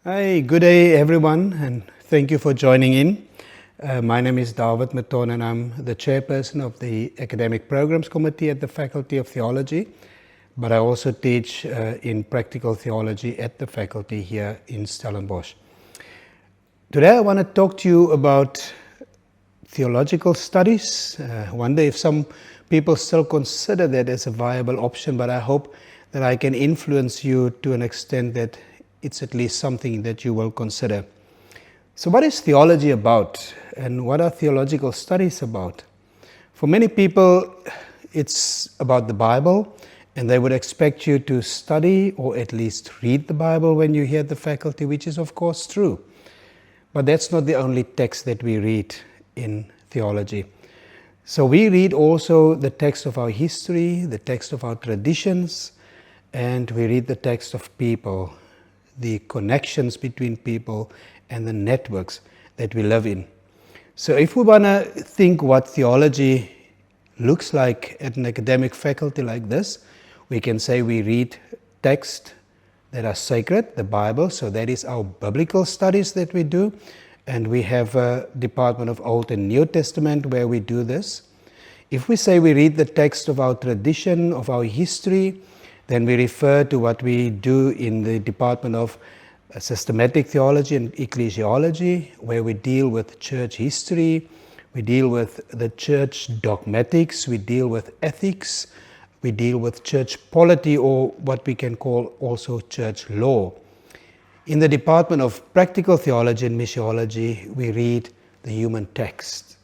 Hi, good day everyone, and thank you for joining in. My name is David Maton, and I'm the chairperson of the Academic Programs Committee at the Faculty of Theology, but I also teach in Practical Theology at the faculty here in Stellenbosch. Today I want to talk to you about theological studies. I wonder if some people still consider that as a viable option, but I hope that I can influence you to an extent that it's at least something that you will consider. So what is theology about, and what are theological studies about? For many people, it's about the Bible, and they would expect you to study or at least read the Bible when you hear the faculty, which is of course true. But that's not the only text that we read in theology. So we read also the text of our history, the text of our traditions, and we read the text of people, the connections between people and the networks that we live in. So if we want to think what theology looks like at an academic faculty like this, we can say we read texts that are sacred, the Bible, so that is our biblical studies that we do, and we have a department of Old and New Testament where we do this. If we say we read the text of our tradition, of our history, then we refer to what we do in the department of systematic theology and ecclesiology, where we deal with church history, we deal with the church dogmatics, we deal with ethics, we deal with church polity, or what we can call also church law. In the department of practical theology and missiology, we read the human text.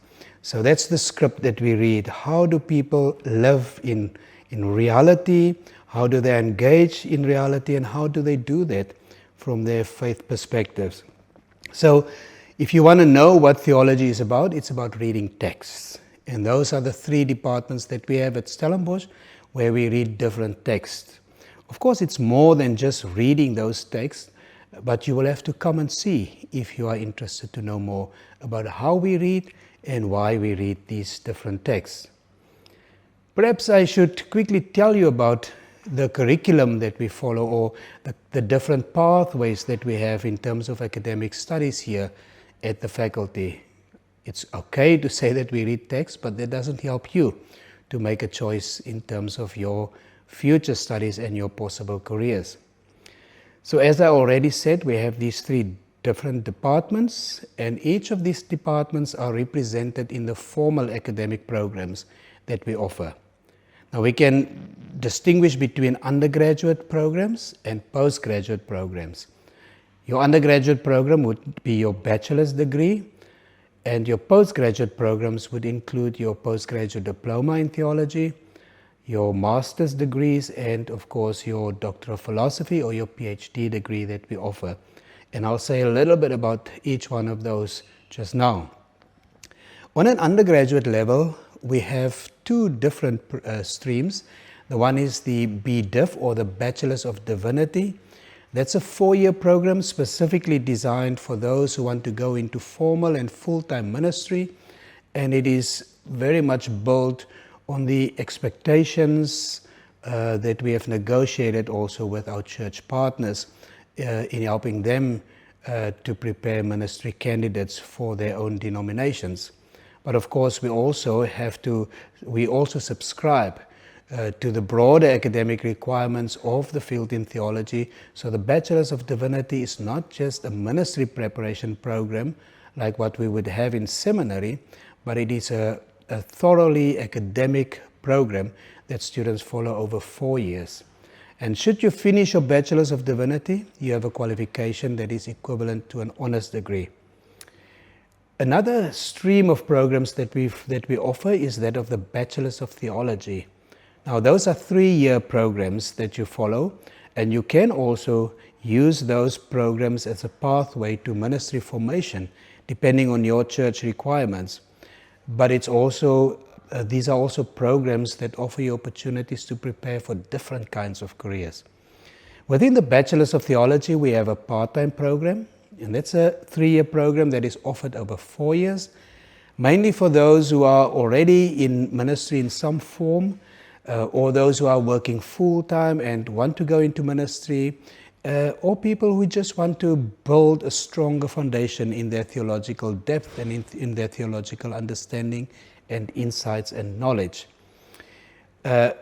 So that's the script that we read. How do people live in reality? How do they engage in reality? And how do they do that from their faith perspectives? So if you want to know what theology is about, it's about reading texts. And those are the three departments that we have at Stellenbosch, where we read different texts. Of course, it's more than just reading those texts, but you will have to come and see if you are interested to know more about how we read and why we read these different texts. Perhaps I should quickly tell you about the curriculum that we follow, or the different pathways that we have in terms of academic studies here at the faculty. It's okay to say that we read texts, but that doesn't help you to make a choice in terms of your future studies and your possible careers. So as I already said, we have these three different departments, and each of these departments are represented in the formal academic programs that we offer. Now we can distinguish between undergraduate programs and postgraduate programs. Your undergraduate program would be your bachelor's degree, and your postgraduate programs would include your postgraduate diploma in theology, your master's degrees, and of course your Doctor of Philosophy or your PhD degree that we offer. And I'll say a little bit about each one of those just now. On an undergraduate level, we have two different streams. The one is the BDiv, or the Bachelor's of Divinity. That's a 4-year program specifically designed for those who want to go into formal and full-time ministry, and it is very much built on the expectations that we have negotiated also with our church partners in helping them to prepare ministry candidates for their own denominations. But of course, we also subscribe to the broader academic requirements of the field in theology. So the Bachelor's of Divinity is not just a ministry preparation program like what we would have in seminary, but it is a thoroughly academic program that students follow over 4 years. And should you finish your Bachelor's of Divinity, you have a qualification that is equivalent to an honors degree. Another stream of programs that we offer is that of the Bachelor's of Theology. Now those are 3-year programs that you follow, and you can also use those programs as a pathway to ministry formation depending on your church requirements. But it's also these are also programs that offer you opportunities to prepare for different kinds of careers. Within the Bachelor's of Theology, we have a part-time program, and that's a 3-year program that is offered over 4 years, mainly for those who are already in ministry in some form, or those who are working full-time and want to go into ministry, or people who just want to build a stronger foundation in their theological depth and in their theological understanding and insights and knowledge.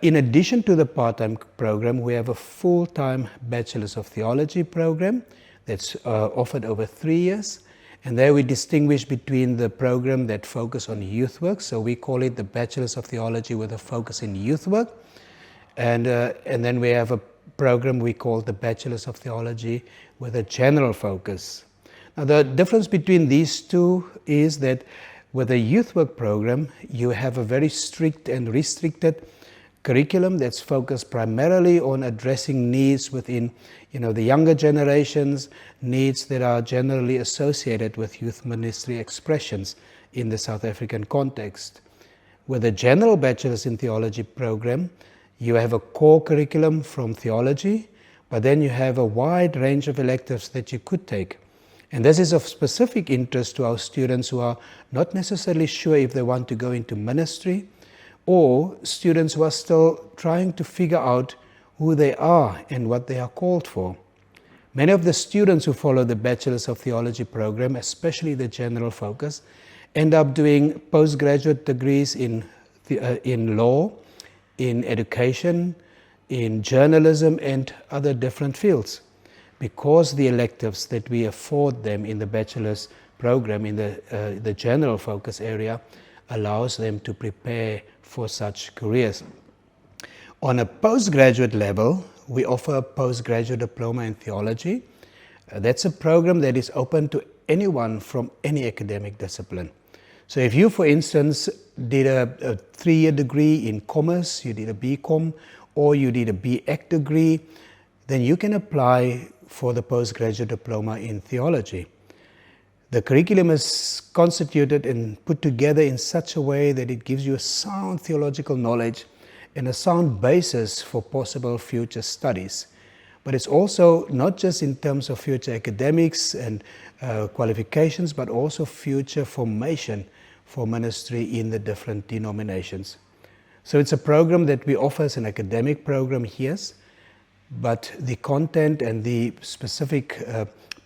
In addition to the part-time program, we have a full-time Bachelor's of Theology program that's offered over 3 years. And there we distinguish between the program that focuses on youth work, so we call it the Bachelor's of Theology with a focus in youth work. And then we have a program we call the Bachelor's of Theology with a general focus. Now the difference between these two is that with a youth work program, you have a very strict and restricted curriculum that's focused primarily on addressing needs within the younger generations, needs that are generally associated with youth ministry expressions in the South African context. With a general Bachelor's in Theology program, you have a core curriculum from theology, but then you have a wide range of electives that you could take. And this is of specific interest to our students who are not necessarily sure if they want to go into ministry, or students who are still trying to figure out who they are and what they are called for. Many of the students who follow the Bachelor's of Theology program, especially the general focus, end up doing postgraduate degrees in law, in education, in journalism, and other different fields, because the electives that we afford them in the Bachelor's program in the general focus area allows them to prepare for such careers. On a postgraduate level, we offer a postgraduate diploma in theology. That's a program that is open to anyone from any academic discipline. So if you, for instance, did a 3-year degree in commerce, you did a BCom, or you did a BEc degree, then you can apply for the postgraduate diploma in theology. The curriculum is constituted and put together in such a way that it gives you a sound theological knowledge and a sound basis for possible future studies. But it's also not just in terms of future academics and qualifications, but also future formation for ministry in the different denominations. So it's a program that we offer as an academic program here, but the content and the specific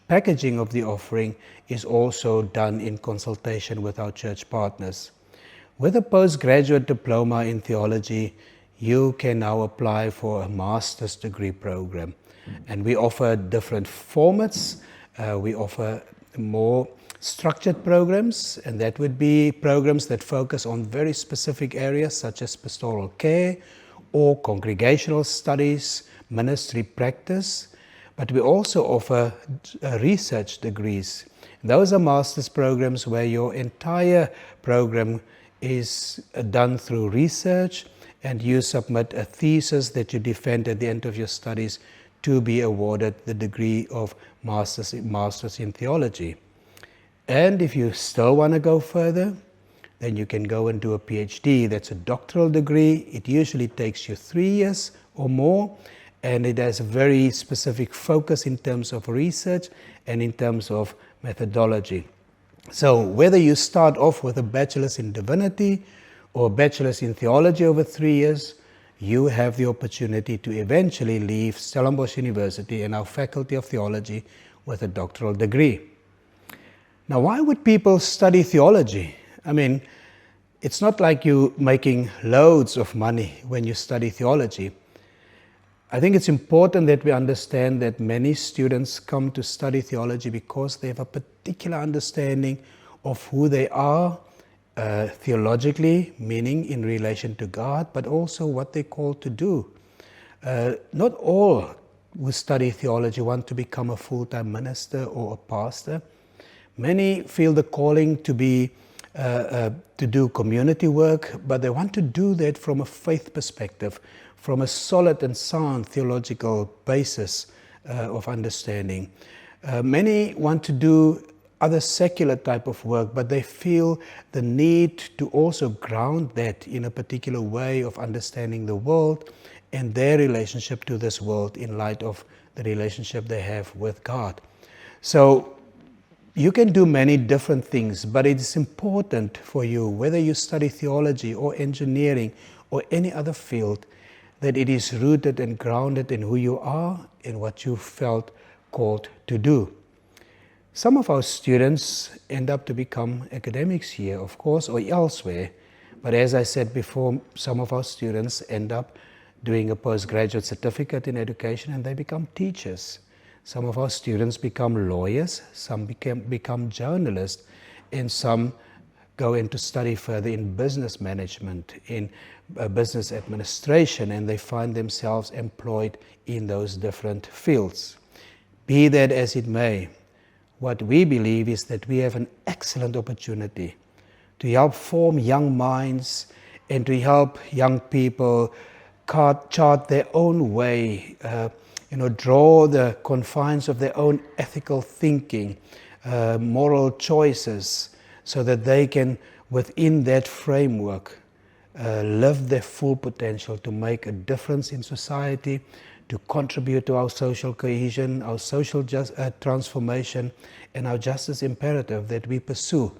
packaging of the offering is also done in consultation with our church partners. With a postgraduate diploma in theology, you can now apply for a master's degree program. And we offer different formats. We offer more structured programs, and that would be programs that focus on very specific areas such as pastoral care or congregational studies, ministry practice. But we also offer research degrees. Those are master's programs where your entire program is done through research, and you submit a thesis that you defend at the end of your studies to be awarded the degree of Masters in Theology. And if you still want to go further, then you can go and do a PhD. That's a doctoral degree. It usually takes you 3 years or more, and it has a very specific focus in terms of research and in terms of methodology. So whether you start off with a Bachelor's in Divinity or a Bachelor's in Theology over 3 years, you have the opportunity to eventually leave Stellenbosch University and our Faculty of Theology with a doctoral degree. Now, why would people study theology? I mean, it's not like you're making loads of money when you study theology. I think it's important that we understand that many students come to study theology because they have a particular understanding of who they are theologically, meaning in relation to God, but also what they're called to do. Not all who study theology want to become a full-time minister or a pastor. Many feel the calling to be to do community work, but they want to do that from a faith perspective, from a solid and sound theological basis of understanding. Many want to do other secular type of work, but they feel the need to also ground that in a particular way of understanding the world and their relationship to this world in light of the relationship they have with God. So you can do many different things, but it is important for you, whether you study theology or engineering or any other field, that it is rooted and grounded in who you are and what you felt called to do. Some of our students end up to become academics here, of course, or elsewhere. But as I said before, some of our students end up doing a postgraduate certificate in education and they become teachers. Some of our students become lawyers, some become journalists, and some go into study further in business management, in business administration, and they find themselves employed in those different fields. Be that as it may, what we believe is that we have an excellent opportunity to help form young minds and to help young people chart their own way, draw the confines of their own ethical thinking, moral choices, so that they can, within that framework, live their full potential to make a difference in society, to contribute to our social cohesion, our social transformation, and our justice imperative that we pursue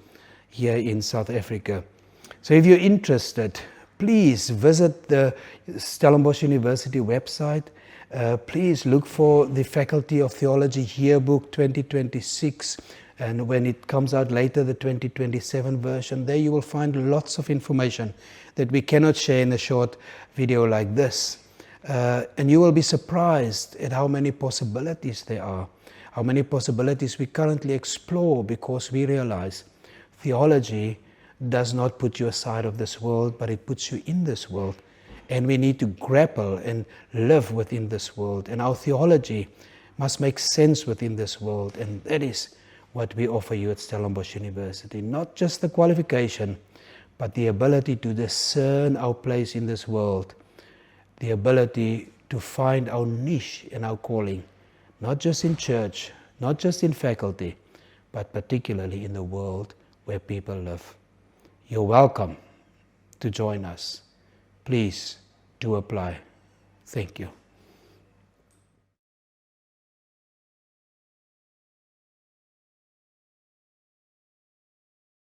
here in South Africa. So if you're interested, please visit the Stellenbosch University website. Please look for the Faculty of Theology Yearbook 2026, and when it comes out later, the 2027 version, there you will find lots of information that we cannot share in a short video like this. And you will be surprised at how many possibilities there are, how many possibilities we currently explore, because we realize theology does not put you aside of this world, but it puts you in this world. And we need to grapple and live within this world. And our theology must make sense within this world. And that is what we offer you at Stellenbosch University. Not just the qualification, but the ability to discern our place in this world. The ability to find our niche and our calling, not just in church, not just in faculty, but particularly in the world where people live. You're welcome to join us. Please do apply. Thank you.